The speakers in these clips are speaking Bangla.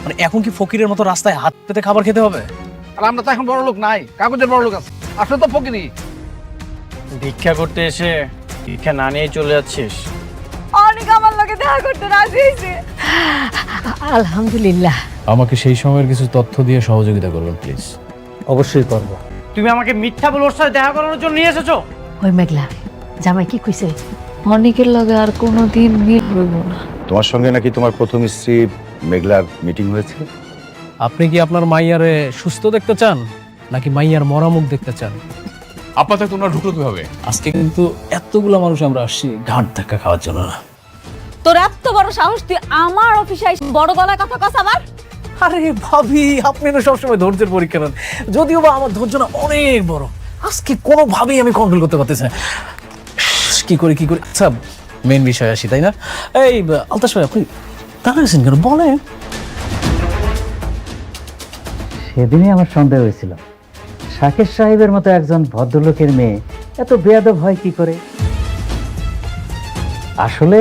মানে এখন কি ফকিরের মতো রাস্তায় হাত পেতে খাবার খেতে হবে? আর আমরা তো এখন বড় লোক নাই, কাগজের বড় লোক আছে। আসলে তো ফকিরি। ভিক্ষা করতে এসে ভিক্ষা না নিয়ে চলে যাচ্ছিস? অনেক আমার লোকে দেখা করতে রাজি হয়েছে। আলহামদুলিল্লাহ। আমাকে সেই সময়ের কিছু তথ্য দিয়ে সহযোগিতা করবেন প্লিজ। অবশ্যই করব। তুমি আমাকে মিথ্যা বলে ওর সাথে দেখা করানোর জন্য নিয়ে এসেছো? ওই মেঘলা জামাই কি কইছে? অনেকের লগে আর কোনোদিন মিল হইব না। তোমার সঙ্গে নাকি তোমার প্রথম স্ত্রী মেঘলার মিটিং হয়েছে? আপনি কি আপনার মাইয়ারে সুস্থ দেখতে চান নাকি মাইয়ার মরামুখ দেখতে চান? আপনাদের তোমরা ঢুকলো কিভাবে? আজকে কিন্তু এতগুলো মানুষ আমরা আসছি ঘাট ধাক্কা খাওয়ার জন্য না। তোর এত বড় সাহস, তুই আমার অফিসে এসে বড় গলায় কথা কস আবার? আরে ভাবি, আপনি না সবসময় ধৈর্যের পরীক্ষা নেন, যদিও বা আমার ধৈর্য না অনেক বড়। আজকে কোনোভাবেই আমি কন্ট্রোল করতে পারতেছি না। কি করি। আচ্ছা, মেন বিষয় আসি, তাই না? এই আলতাশ ভাই, আপনি দাঁড়াইছেন কেন? বলেন। সেদিনই আমার সন্দেহ হয়েছিল, শাকের সাহেবের মতো একজন ভদ্রলোকের মেয়ে এত বেয়াদব হয় কি করে। আসলে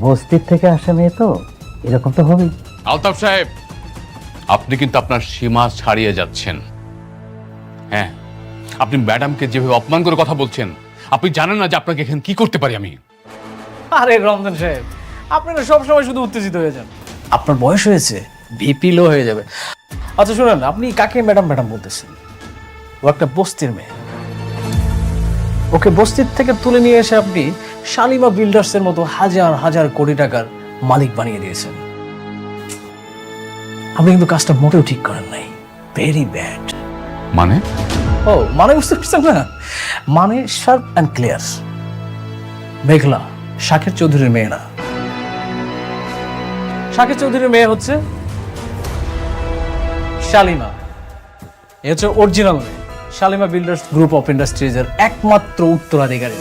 বস্তির থেকে আসা মেয়ে তো এরকম তো হবেই। আলতাফ সাহেব, আপনি কিন্তু আপনার সীমা ছাড়িয়ে যাচ্ছেন। হ্যাঁ, আপনি ম্যাডামকে যেভাবে অপমান করে কথা বলছেন, আপনি জানেন না যে আপনাকে এখানে কি করতে পারি আমি। আরে রমজান সাহেব, আপনি না সবসময় শুধু উত্তেজিত হয়ে যান। আপনার বয়স হয়েছে, ভিপি লো হয়ে যাবে। আচ্ছা শুনেন, আপনি কাকে ম্যাডাম ম্যাডাম বলতেছেন? ও একটা বস্তির মেয়ে। ওকে বস্তির থেকে তুলে নিয়ে এসে আপনি শালিমা বিল্ডার্সের মতো হাজার হাজার কোটি টাকার মালিক বানিয়ে দিয়েছেন। আপনি কিন্তু কাজটা মোটেও ঠিক করেন নাই। Very bad. মানে? ও মানে বুঝতে পারছেন না? মানে শার্প অ্যান্ড ক্লিয়ার। মেঘলা শাকের চৌধুরীর মেয়ে না। শাকের চৌধুরীর মেয়ে হচ্ছে শালিমা। এ হচ্ছে অরিজিনাল মেয়ে। শালিমা বিল্ডার্স গ্রুপ অফ ইন্ডাস্ট্রিজের একমাত্র উত্তরাধিকারী।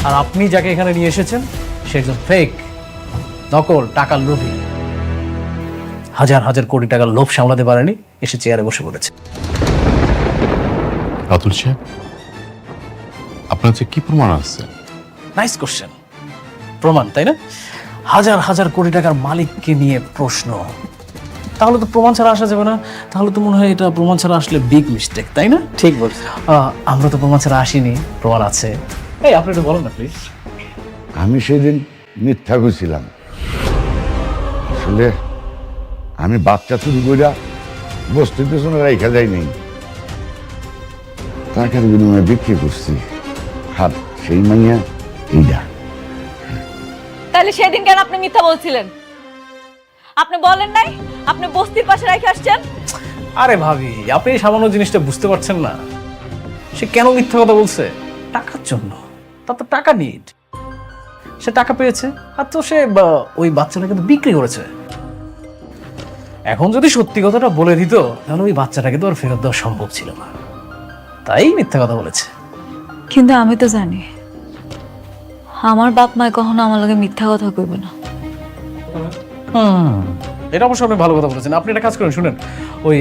আর আপনি যাকে এখানে নিয়ে এসেছেন সে একজন ফেক, নকল, টাকার লোভী। হাজার হাজার কোটি টাকার লোভ সামলাতে পারেনি, এসে চেয়ারে বসে পড়েছে। রাতুল সাহেব, আপনার যে কি প্রমাণ আছে? Nice question. প্রমাণ, তাই না? হাজার হাজার কোটি টাকার মালিককে নিয়ে প্রশ্ন, তাহলে তো প্রমাণ ছাড়া আসা যাবে না। তাহলে তো মনে হয় এটা প্রমাণ ছাড়া আসলে বিগ মিস্টেক, তাই না? ঠিক বলছো। আমরা তো প্রমাণ ছাড়া আসিনি, প্রমাণ আছে। এই আপনি একটু বলেন না প্লিজ। আমি সেদিন মিথ্যা কইছিলাম। আসলে আমি বাচ্চা চুরি কইরা বস্তির পেছনে রাইখা যাই নাই, টাকার বিনিময়ে বিক্রি করছি। আর সেই মাইয়া এইটা। তাহলে সেদিন কেন আপনি মিথ্যা বলছিলেন? আপনি বলেন নাই আপনি বস্তির পাশে রেখে আসছেন? আরে ভাবি, আপনি এই সামান্য জিনিসটা বুঝতে পারছেন না? সে কেন মিথ্যা কথা বলছে? টাকার জন্য। তার তো টাকা নিড। সে টাকা পেয়েছে, আর তো সে ওই বাচ্চাটা কিন্তু বিক্রি করেছে। এখন যদি সত্যি কথাটা বলে দিত, তাহলে ওই বাচ্চাটাকে তো আর ফেরত দেওয়া সম্ভব ছিল না। তাই মিথ্যা কথা বলেছে। কিন্তু আমি তো জানি আমার বাপ মায় কখনো আমার লগে মিথ্যা কথা কইবে না। এটা অবশ্য আপনি ভালো কথা বলেছেন। আপনি একটা কাজ করেন, শুনেন, ওই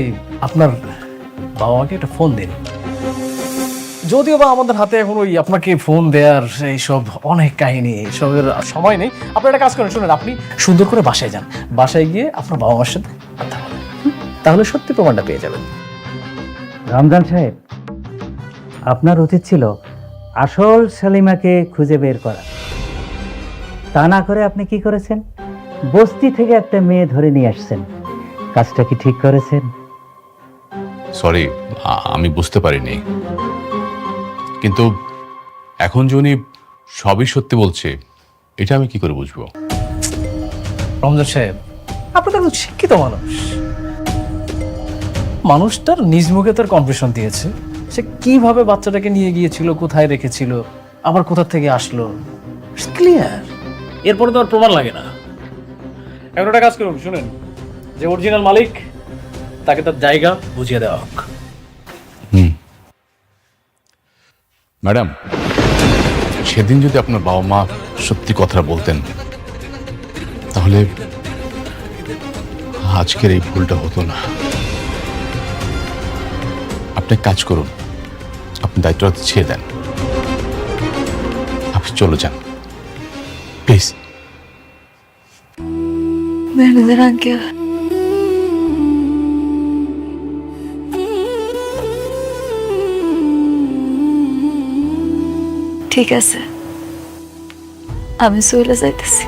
আপনার বাবা মাকে একটা ফোন দিন। যদিও বা আমাদের হাতে এখন ওই আপনাকে ফোন দেওয়ার এইসব অনেক কাহিনী, এইসবের সময় নেই। আপনি একটা কাজ করেন, শুনেন, আপনি সুন্দর করে বাসায় যান। বাসায় গিয়ে আপনার বাবা মার সাথে কথা বলেন, তাহলে সত্যি প্রমাণটা পেয়ে যাবেন। রমজান সাহেব, আপনার উচিত ছিল আসল শালিমাকে খুঁজে বের করা। তা না করে আপনি কি করেছেন? বস্তি থেকে একটা মেয়ে ধরে নিয়ে আসছেন। কাজটা কি ঠিক করেছেন? সরি, আমি বুঝতে পারিনি। কিন্তু এখন যে উনি সবই সত্যি বলছে, এটা আমি কি করে বুঝবো? রমজান সাহেব, আপনি তো একজন শিক্ষিত মানুষ। মানুষটার নিজ মুখে তার কনফেশন দিয়েছে। সে কিভাবে বাচ্চাটাকে নিয়ে গিয়েছিল, কোথায় রেখেছিল, আবার কোথা থেকে আসলো, ক্লিয়ার। এরপরে তো আর প্রমাণ লাগে না। এখন একটা কাজ করুন, শুনেন, যে অরিজিনাল মালিক তাকে তার জায়গা বুঝিয়ে দেওয়া হোক। ম্যাডাম, সেদিন যদি আপনার বাবা মা সত্যি কথাটা বলতেন, তাহলে আজকের এই ভুলটা হতো না। আপনি কাজ করুন, আপনি দায়িত্বটা ছেড়ে দেন। আপনি চলে যান প্লিজ। ম্যানেজার আঙ্কেল, ঠিক আছে, আমি চলে যাইতেছি।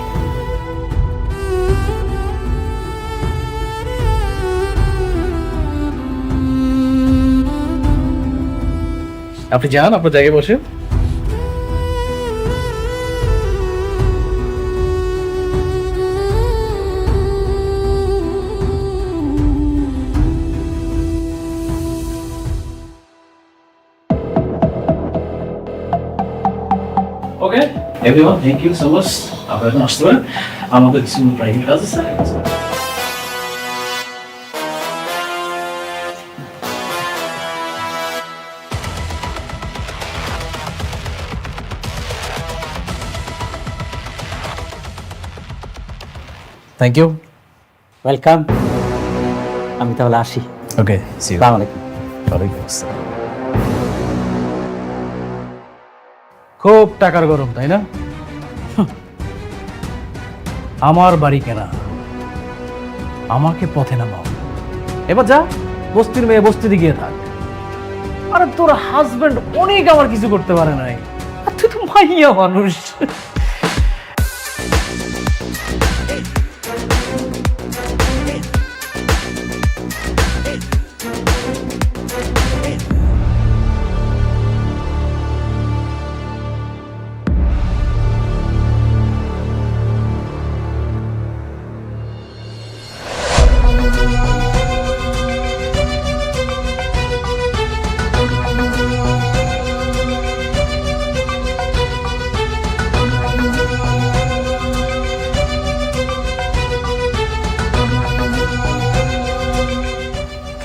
আপনি যান, আপনার জায়গায় বসে। Okay everyone, thank you so much. আপনারা এখন আসতে পারেন, আমাদের কিছু প্রাইভেট কাজ আছে। Thank you. ওয়েলকাম। আমি তাহলে আসি। Okay, see you. আসসালামু আলাইকুম। ওয়ালাইকুম আসসালাম। খুব টাকার গরম, তাই না? আমার বাড়ি কেনা, আমাকে পথে নামাও। এবার যা, বস্তির মেয়ে বস্তিতে গিয়ে থাক। আরে তোর হাজবেন্ড অনেক আমার কিছু করতে পারে নাই, আর তুই তো মাইয়া মানুষ।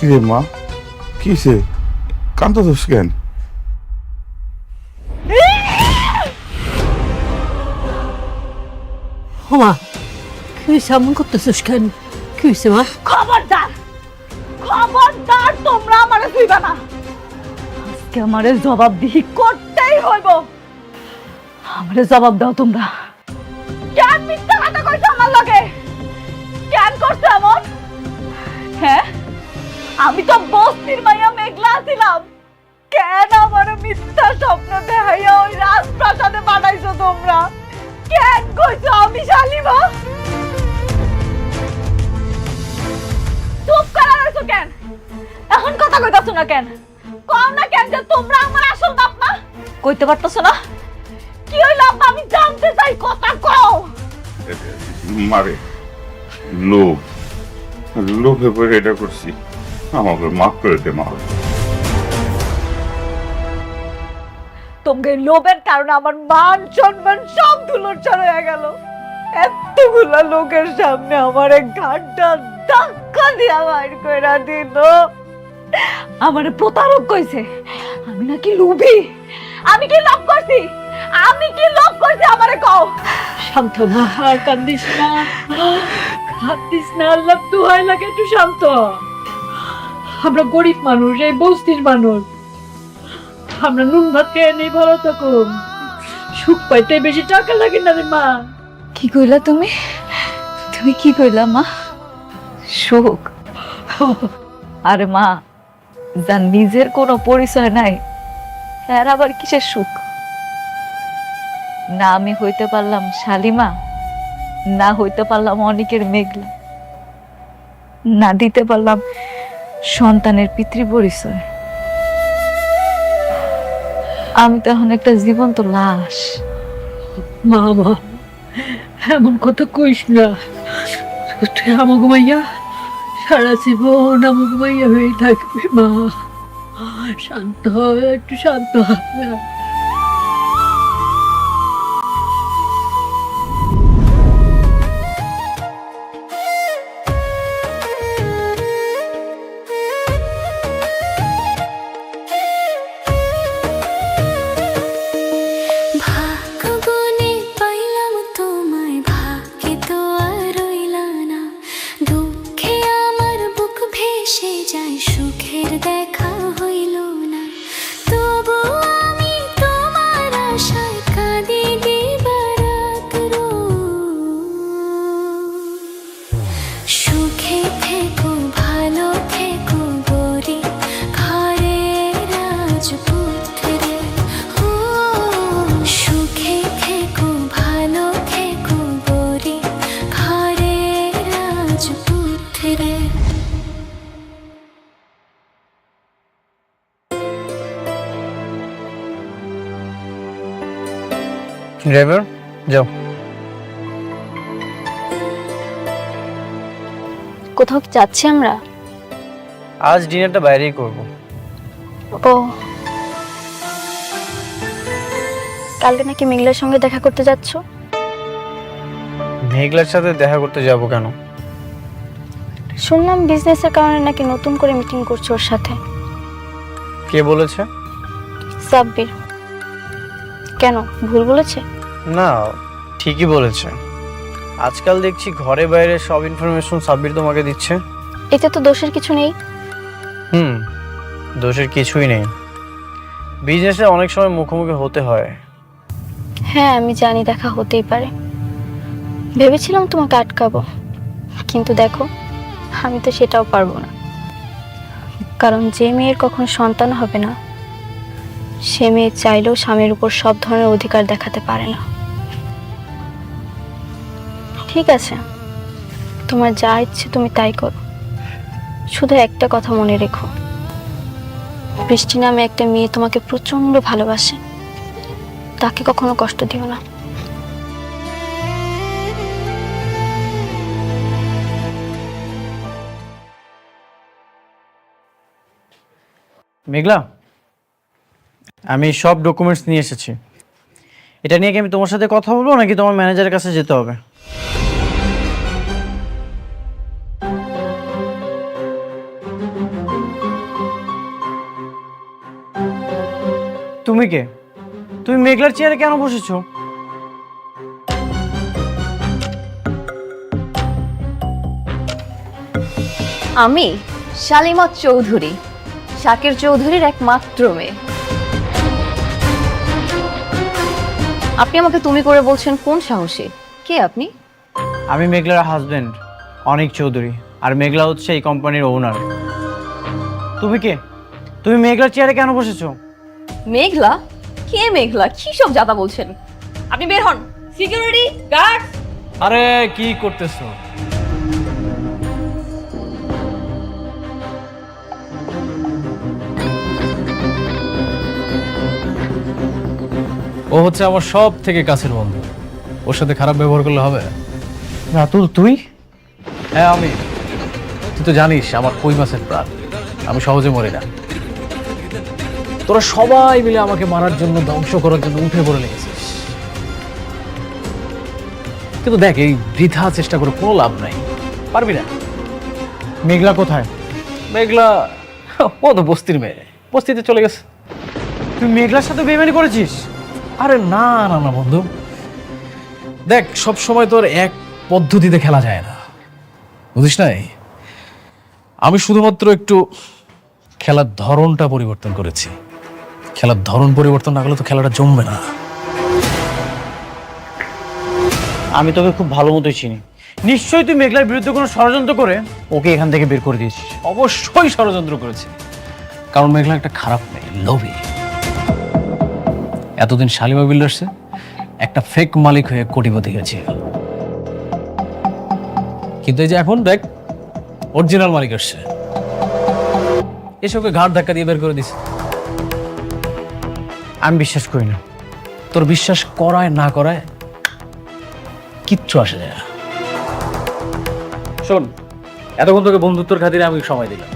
কি রে মা, কিসে কান্দছিস কেন? মা কি হয়েছে? এমন করতেছিস কেন? কি হয়েছে মা? খবরদার, খবরদার, তোমরা আমারে ছুঁইবা না। আজকে আমারে জবাবদিহি করতেই হইব। আমারে জবাব দাও তোমরা। কেন মিথ্যা কথা কইছো আমার লগে? কেন করছো এমন? হ্যাঁ, আমি তো বস্তির মাইয়া মেঘলা ছিলাম। কেন আমার মিথ্যা স্বপ্ন দেখাইয়া ওই রাজপ্রাসাদে পাঠাইছো তোমরা? কেন কইছো আমি শালিমা? চুপ করা রইছো কেন? এখন কথা কইতাছো না কেন? কও না কেন যে তোমরা আমার আসল বাপ মা? কইতে পারতাছো না? কি হইলো আব্বা, আমি জানতে চাই, কথা কও। মারে লোভ, লোভে পরে এটা করছি, আমাকে মাফ করে দে মা। তোমাকে লোভের কারণে আমার মান সম্মান সব ধুলোর হয়ে গেল। এতগুলা লোকের সামনে আমার ঘাটটা ধাক্কা দিয়া বাইর কইরা দিল। আমারে প্রতারক কইছে, আমি নাকি লোভী। আমি কি লোভ করছি? আমি কি লোভ করছি আমারে কও। শান্ত মা, আর কান্দিস না, কান্দিস না, আল্লাহ দোহাই লাগে, একটু শান্ত হ। আমরা গরিব মানুষ, এই বস্তির মানুষ, আমরা নুন ভাত খেয়ে নেই, ভালো থাকো। সুখ পাইতে বেশি টাকা লাগে না রে মা। কি কইলা তুমি? তুমি কি কইলা মা? সুখ? আরে মা, যার নিজের কোনো পরিচয় নাই, এর আবার কিসের সুখ? না আমি হইতে পারলাম শালিমা, না হইতে পারলাম অনেকের মেঘলা, না দিতে পারলাম সন্তানের পিতৃ পরিচয়। আমি তো এখন একটা জীবন্ত লাশ। মা মা, এমন কথা কইস না। তুই আমাকে মাইয়া সারা জীবন আমাকে মাইয়া হয়ে থাকবি মা। শান্ত হ, একটু শান্ত হ। সুখের দেখা হইল না, তবু আমি ড্রাইভার যাও। কোথাও কি যাচ্ছি আমরা? আজ ডিনারটা বাইরেই করব। ও, কালকে নাকি মেঘলার সঙ্গে দেখা করতে যাচ্ছ? মেঘলার সাথে দেখা করতে যাব কেন? শুনলাম বিজনেসের কারণে নাকি নতুন করে মিটিং করছো ওর সাথে। কে বলেছে? সাব্বির। কেন, ভুল বলেছে? না, ঠিকই বলেছে। আজকাল দেখছি ঘরে বাইরে সব ইনফরমেশন সাব্বির তোমাকে দিচ্ছে। এতে তো দোষের কিছু নেই। দোষের কিছুই নেই। বিজনেসে অনেক সময় মুখোমুখি হতে হয়। হ্যাঁ আমি জানি, দেখা হতেই পারে। ভেবেছিলাম তোমাকে আটকাবো, কিন্তু দেখো আমি তো সেটাও পারবো না। কারণ যে মেয়ের কখনো সন্তান হবে না, সে মেয়ে চাইলেও স্বামীর উপর সব ধরনের অধিকার দেখাতে পারে না। ঠিক আছে, তোমার যা ইচ্ছে তুমি তাই করো, শুধু একটা কথা মনে রেখো, বৃষ্টি নামে একটা মেয়ে তোমাকে প্রচন্ড ভালোবাসে, তাকে কখনো কষ্ট দিও না। মেঘলা, আমি সব ডকুমেন্টস নিয়ে এসেছি। এটা নিয়ে কি আমি তোমার সাথে কথা বলবো নাকি তোমার ম্যানেজারের কাছে যেতে হবে? তুমি কে? তুমি মেঘলার চেয়ারে কেন বসেছো? আমি শালিমা চৌধুরী, শাকের চৌধুরীর একমাত্র মেয়ে। আপনি আমাকে তুমি করে বলছেন কোন সাহসে? কে আপনি? আমি মেঘলার হাজবেন্ড অনিক চৌধুরী, আর মেঘলা হচ্ছে এই কোম্পানির ওনার। তুমি কে? তুমি মেঘলার চেয়ারে কেন বসেছো? মেঘলা? কে মেঘলা? কি সব জাতা বলছেন? আপনি বের হন। Security guard! আরে কি করতেছো? ও হচ্ছে আমার সব থেকে কাছের বন্ধু, ওর সাথে খারাপ ব্যবহার করলে হবে? রাতুল তুই? হ্যাঁ আমি। তুই তো জানিস আমার কই মাছের প্রাণ, আমি সহজে মরি না। তোরা সবাই মিলে আমাকে মারার জন্য, ধ্বংস করার জন্য উঠে পড়ে লেগেছিস, কিন্তু দেখ এই বৃথা চেষ্টা করে কোনো লাভ নাই, পারবি না। মেঘলা কোথায়? মেঘলা ও তো বস্তির মেয়ে, বস্তিতে চলে গেছে। তুই মেঘলার সাথে বেইমানি করেছিস? আরে না না না বন্ধু, দেখ সব সময় তোর এক পদ্ধতিতে খেলা যায় না, বুঝিস নাই? আমি শুধুমাত্র একটু খেলার ধরনটা পরিবর্তন করেছি। খেলার ধরন পরিবর্তন না করলে তো খেলাটা জমবে না। আমি তোকে খুব ভালো মতোই চিনি। নিশ্চয়ই তুই মেঘলার বিরুদ্ধে কোনো ষড়যন্ত্র করে ওকে এখান থেকে বের করে দিয়েছিস। অবশ্যই ষড়যন্ত্র করেছি, কারণ মেঘলা একটা খারাপ মেয়ে, লোভী। এতদিন শালিমা বিল্ডার্সে একটা ফেক মালিক হয়ে কোটিপতি গেছিল, কিন্তু এই যে এখন দেখ অরিজিনাল মালিক আসছে, এসে ওকে ঘাড় ধাক্কা দিয়ে বের করে দিছে। আমি বিশ্বাস করি না। তোর বিশ্বাস করায় না করায় কিচ্ছু আসে যায় না। শোন, এতক্ষণ তোকে বন্ধুত্বর খাতিরে আমি সময় দিলাম,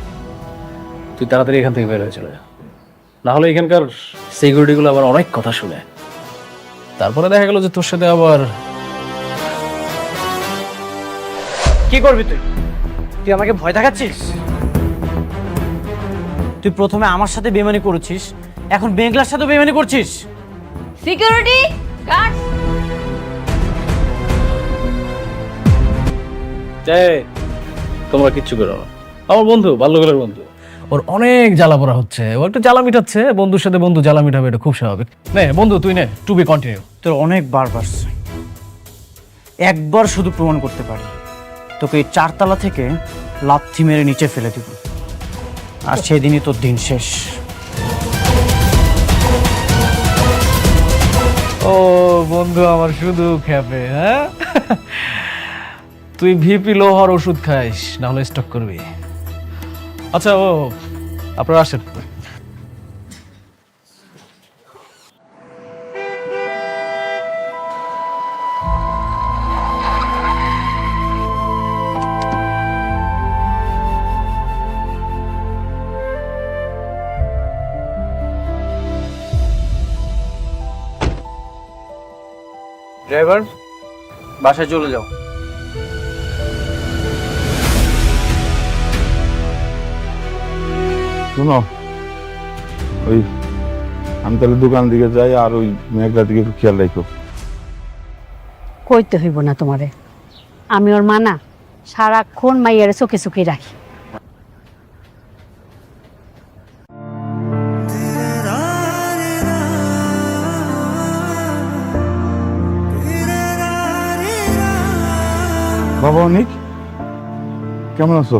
তুই তাড়াতাড়ি এখান থেকে বের হয়ে চলে যা, না হলে এখানকার সিকিউরিটিগুলো আবার অনেক কথা শুনে, তারপরে দেখা গেল যে তোর সাথে আবার। কি করবি তুই? তুই আমাকে ভয় দেখাচ্ছিস? তুই প্রথমে আমার সাথে বেইমানি করেছিস, এখন মেঘলার সাথে বেইমানি করছিস। Security guard! তোমরা কিচ্ছু করো না, আমার বন্ধু, বাল্যকালের বন্ধু, ওর অনেক জ্বালা পড়া হচ্ছে, ও একটু জ্বালা মিটাচ্ছে, বন্ধুর সাথে বন্ধু জ্বালা মিটাবে, এটা খুব স্বাভাবিক। নে বন্ধু তুই নে, টু বি কন্টিনিউ। তোর অনেক বার বাড়ছে, একবার শুধু প্রমাণ করতে পারি, তোকে এই 4 তলা থেকে লাথি মেরে নিচে ফেলে দিব, আর সেদিনই তোর দিন শেষ। ও বন্ধু আমার শুধু খেপে, হ্যাঁ? তুই ভিপি লোহার ওষুধ খাইস, না হলে স্টক করবি। আচ্ছা ও আপনারা আসেন। ড্রাইভার, বাসায় চলে যাও। শোনো, ওই আমি তাহলে দোকান দিকে যাই, আর ওই মেঘলার দিকে একটু খেয়াল রাখো। কইতে হইব না তোমারে, আমি ওর মানা সারাক্ষণ মাইয়ারে চোখে চোখে রাখি। বাবা অনিক, কেমন আছো?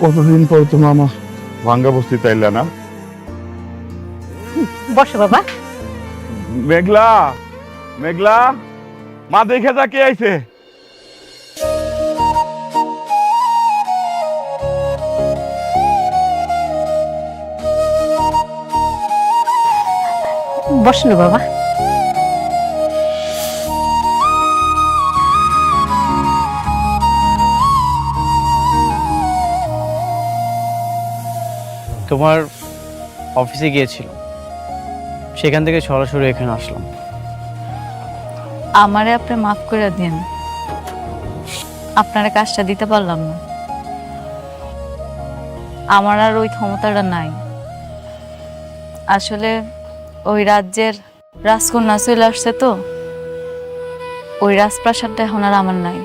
কতদিন পর তুমি আমার ভাঙ্গা বস্তি তাইলে না? বসো বাবা। মেঘলা, মেঘলা, মা দেখে যা কে আইছে। বসো না বাবা। তোমার অফিসে গিয়েছিলাম, সেখান থেকে সরাসরি এখানে আসলাম। আমারে আপনি মাফ করে দিন, আপনারা কাজটা দিতে পারলাম না। আমার আর ওই ক্ষমতাটা নাই। আসলে ওই রাজ্যের রাজকন্যা চলে আসছে, তো ওই রাজপ্রাসাদটা এখন আর আমার নাই।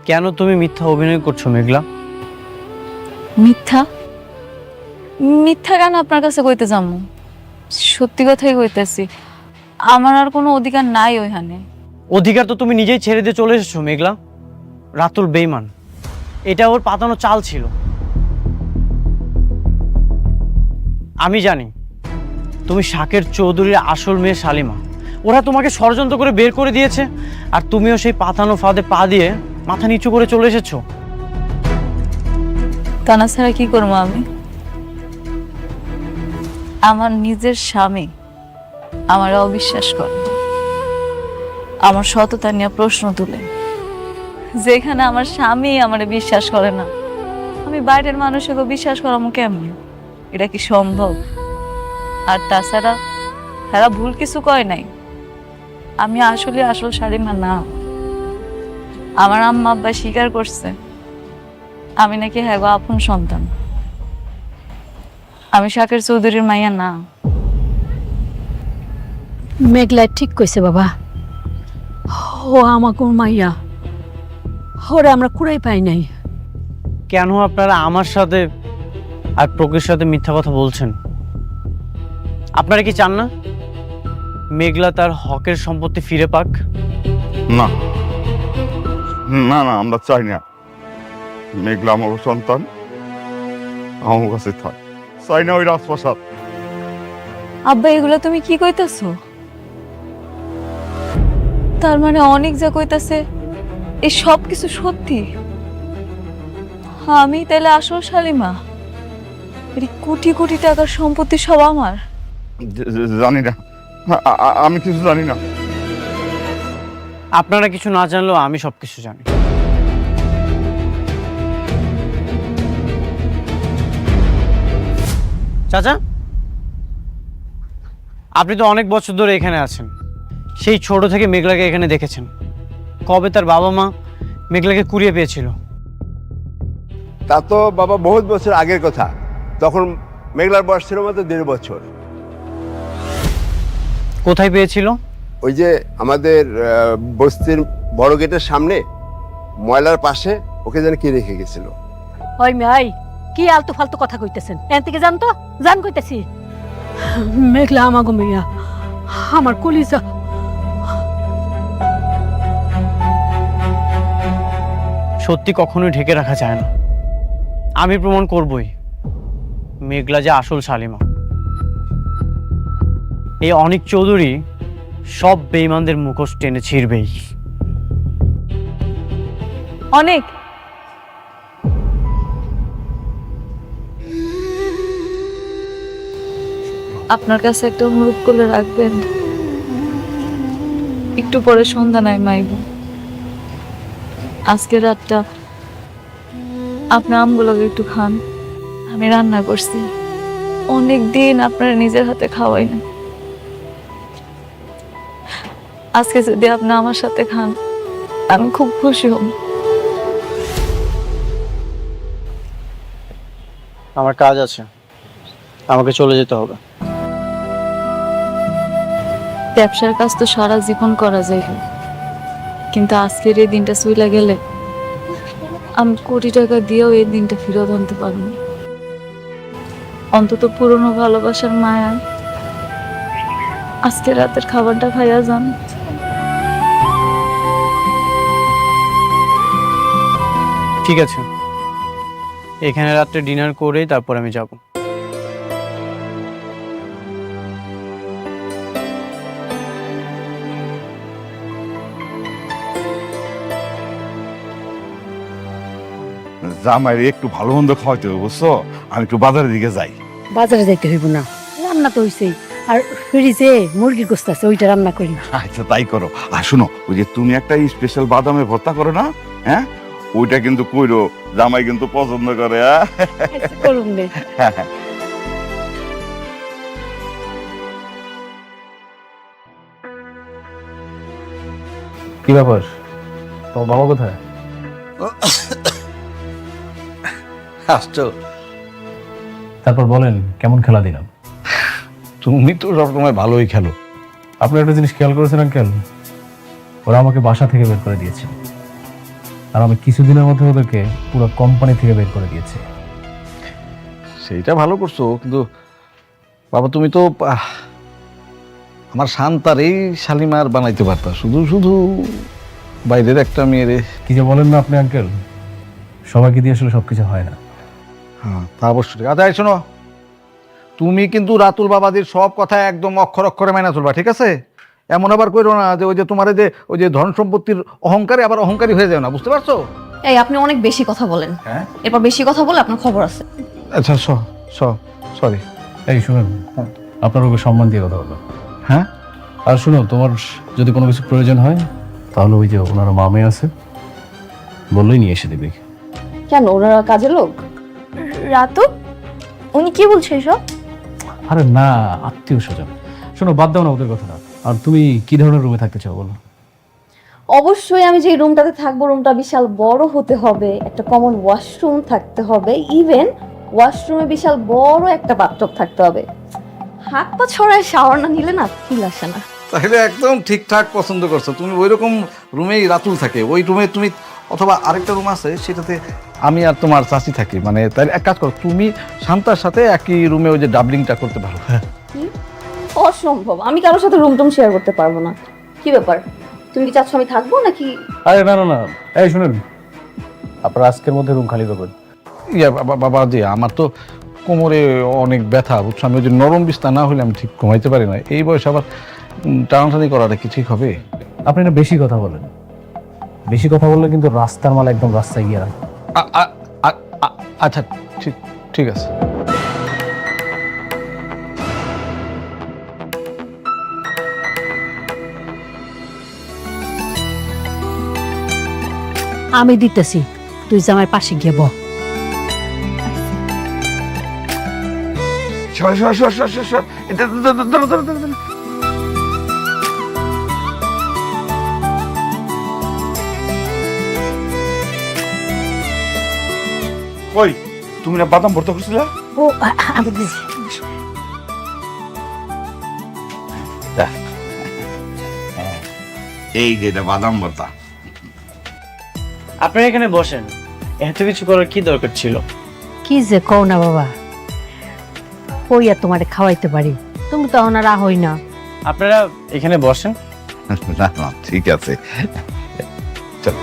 কেন তুমি মিথ্যা অভিনয় করছো মেঘলা? মিথ্যা? মিথ্যা কেন আপনার কাছে কইতে যাবো? সত্যি কথাই কইতেছি, আমার আর কোনো অধিকার নাই ওইখানে। অধিকার তো তুমি নিজেই ছেড়ে দিয়ে চলে এসেছো মেঘলা। রাতুল বেইমান, এটা ওর পাতানো চাল ছিল। আমি জানি তুমি শাকের চৌধুরীর আসল মেয়ে শালিমা। ওরা তোমাকে ষড়যন্ত্র করে বের করে দিয়েছে, আর তুমিও সেই পাতানো ফাঁদে পা দিয়ে মাথা নিচু করে চলে এসেছো। তা না ছাড়া কি করবো আমি? আমার নিজের স্বামী আমার অবিশ্বাস করে, আমার সততা নিয়ে প্রশ্ন তুলে। যেখানে আমার স্বামী আমারে বিশ্বাস করে না, আমি বাইরের মানুষকে বিশ্বাস করামো কেমন? এটা কি সম্ভব? আর তাছাড়া এরা ভুল কিছু কয় নাই। আমি আসলে আসল শালিমা না। আমার আম্মা আব্বা স্বীকার করছে আমি নাকি হ্যাঁ আপন সন্তান। আমি শাকের চৌধুরীর মাইয়া না। মেঘলা ঠিক কইছে বাবা, ও আমাকে মাইয়া, ওরে আমরা কুড়াই পাই নাই। কেন আপনারা আমার সাথে আর প্রকৃতির সাথে মিথ্যা কথা বলছেন? আপনারা কি চান না মেঘলা তার হকের সম্পত্তি ফিরে পাক? না না না, আমরা চাই না মেঘলা আমার সন্তান আমার কাছে থাক। চাই না ওই রাজপ্রাসাদ। আব্বা, এগুলো তুমি কি কইতাছো? তার মানে অনেক যা কইতাছে এই সব কিছু সত্যি? আমি তাহলে আসল শালিমা? এই কোটি কোটি টাকার সম্পত্তি সব আমার? জানি না, আমি কিছু জানি না। আপনারা কিছু না জানলেও আমি সবকিছু জানি। চাচা, আপনি তো অনেক বছর ধরে এখানে আছেন, সেই ছোট থেকে মেঘলাকে এখানে দেখেছেন। কবে তার বাবা মা মেঘলাকে কুড়িয়ে পেয়েছিল? তা তো বাবা বহুত বছর আগের কথা। তখন মেঘলার বয়স ছিল মাত্র 1.5 বছর। কোথায় পেয়েছিল? ওই যে আমাদের বস্তির বড় গেটের সামনে ময়লার পাশে ওকে যেন কি রেখে গেছিল। ওই মেয়াই, কি আলতু ফালতু কথা কইতেছেন? এন থেকে জান তো, জান কইতেছি। মেঘলা আমাগো মেয়া, আমার কলিজা। সত্যি কখনোই ঢেকে রাখা যায় না। আমি প্রমাণ করবই মেঘলা যে আসল শালিমা। এই অনিক চৌধুরী সব বেঈমানদের মুখোশ টেনে ছিঁড়বেই। অনেক আপনার কাছে একটা অনুরোধ করে রাখবেন, একটু পরে সন্ধ্যা নাই মাইব। আজকে রাতটা আপনি আমগুলোকে একটু খান। আমি রান্না করছি, অনেক দিন আপনারা নিজের হাতে খাওয়াই না। আজকে যদি আপনি আমার সাথে খান আমি খুব খুশি হব। আমার কাজ আছে, আমাকে চলে যেতে হবে। ব্যবসার কাজ তো সারা জীবন করা যায়, কিন্তু আজকের এই দিনটা চলে গেলে আমি কোটি টাকা দিয়েও এই দিনটা ফেরত আনতে পারব না। অন্তত পুরনো ভালোবাসার মায়া আজকে রাতের খাবারটা খাইয়া যান। ঠিক আছে, এখানে রাত্রে ডিনার করেই তারপর আমি যাব। জামাইরে একটু ভালো মন্দ খাওয়াইতে হবে বুঝছো, আমি একটু বাজারের দিকে যাই। বাজারে যাইতে হইব না, রান্না তো হইছেই। আর ফ্রিজে মুরগির গোস্ত আছে, ওইটা রান্না করি। আচ্ছা তাই করো। আর শুনো, ওই যে তুমি একটা স্পেশাল বাদামে ভর্তা করো না, হ্যাঁ ওইটা কিন্তু কইরো, জামাই কিন্তু পছন্দ করে। করুন রে। কি ব্যাপার, তোমার বাবা কোথায়? আসছো? তারপর বলেন কেমন খেলা দিলাম? তুমি তো সবসময় ভালোই খেলো। আপনি একটা জিনিস খেয়াল করেছেন আঙ্কেল, ওরা আমাকে বাসা থেকে বের করে দিয়েছে, আর আমি কিছুদিনের মধ্যে ওদেরকে পুরো কোম্পানি থেকে বের করে দিয়েছি। সেইটা ভালো করছো, কিন্তু বাবা তুমি তো আমার শান্তার এই শালিমার বানাইতে পারতা, শুধু শুধু বাইরের একটা মেয়েরে। কি যে বলেন না আপনি আঙ্কেল, সবাইকে দিয়ে আসলে সবকিছু হয় না। হ্যাঁ তা অবশ্যই। আচ্ছা এই শোনো, তুমি কিন্তু রাতুল বাবাদের সব কথা একদম অক্ষর অক্ষরে মাইনা চলবা, ঠিক আছে? এমন আবার কইরো না যে ওই যে তোমার যে ওই যে ধন সম্পত্তির অহংকারে আবার অহংকারী হয়ে যাও না, বুঝতে পারছো? এই আপনি অনেক বেশি কথা বলেন, এরপর বেশি কথা বলে আপনার খবর আছে। আচ্ছা সরি। এই শুনুন, আপনার ওকে সম্মান দিয়ে কথা বলবেন। হ্যাঁ আর শুনো, তোমার যদি কোনো কিছু প্রয়োজন হয় তাহলে ওই যে ওনার মামে আছে, বললেই নিয়ে এসে দেবে। কেন, ওনারা কাজের লোক? রাতু উনি কি বলছে এসব? আরে না, আত্মীয় স্বজন। শোনো, বাদ দাও না ওদের কথা। আর তুমি কি ধরনের রুমে থাকতে চাও বলো? অবশ্যই আমি যে রুমটাতে থাকবো রুমটা বিশাল বড় হতে হবে, একটা কমন ওয়াশরুম থাকতে হবে, ইভেন ওয়াশরুমে বিশাল বড় একটা বাথটব থাকতে হবে। হাত পা ছড়ায় শাওয়ার না নিলে না ফিল আসে না। তাহলে একদম ঠিকঠাক পছন্দ করছো তুমি। ওই রকম রুমেই রাতুল থাকে, ওই রুমে তুমি, অথবা আরেকটা রুম আছে সেটাতে আমি আর তোমার চাচি থাকি। মানে তাহলে এক কাজ করো, তুমি শান্তার সাথে একই রুমে ওই যে ডাবলিংটা করতে পারো। অসম্ভব, আমি কারোর সাথে রুম টুম শেয়ার করতে পারবো না। কি ব্যাপার, তুমি কি চাচ্ছ আমি থাকবো নাকি? আরে না না না, এই শুনুন, আপনার আজকের মধ্যে রুম খালি করবেন। বাবা জি, আমার তো কোমরে অনেক ব্যথা, বুঝছো? আমি ওই যে নরম বিছনা না হলে আমি ঠিক ঘুমাইতে পারি না। এই বয়সে আবার টানাটানি করাটা কি ঠিক হবে? আপনি না বেশি কথা বলেন, বেশি কথা বললে কিন্তু রাস্তার মাল একদম রাস্তায় গিয়ে রাখবে। আচ্ছা ঠিক আছে। আমি দিতেছি, তুই জামাই পাশে গিয়ে বহ। কই তুমি না বাদাম ভর্তা করছিলা? ও আমি দিছি। এই যে এটা বাদাম ভর্তা। আপনারা এখানে বসেন, এত কিছু করার কি দরকার ছিল? কি যে কও না বাবা, কই আর তোমারে খাওয়াইতে পারি, তুমি তো ওনার হই না। আপনারা এখানে বসেন। না ঠিক আছে, চল।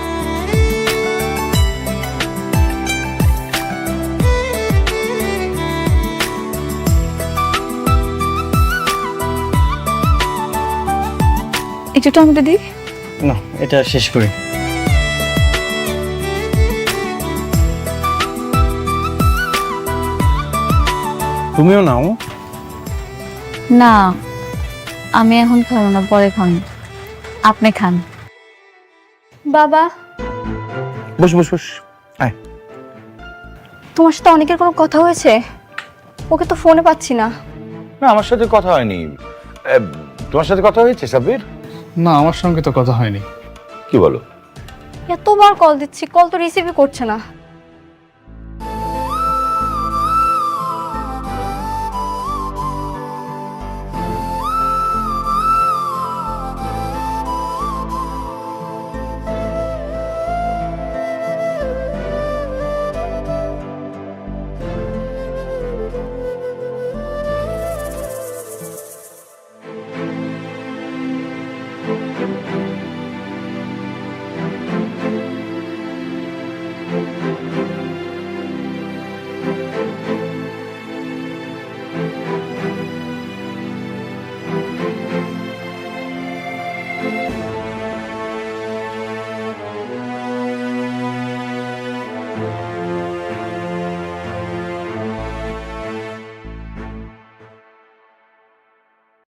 একটু টমেটো দিই। না, এটা শেষ করি। তুমিও নাও। না, আমি এখন খাবো না, পরে খান। আপনি খান। বাবা, বস বস বস, আয়। তোমার সাথে অনেকের কোনো কথা হয়েছে? ওকে তো ফোনে পাচ্ছি না। না আমার সাথে কথা হয়নি। তোমার সাথে কথা হয়েছে সাব্বির? না, আমার সঙ্গে তো কথা হয়নি। কি বলো? এতবার কল দিচ্ছি, কল তো রিসিভই করছে না।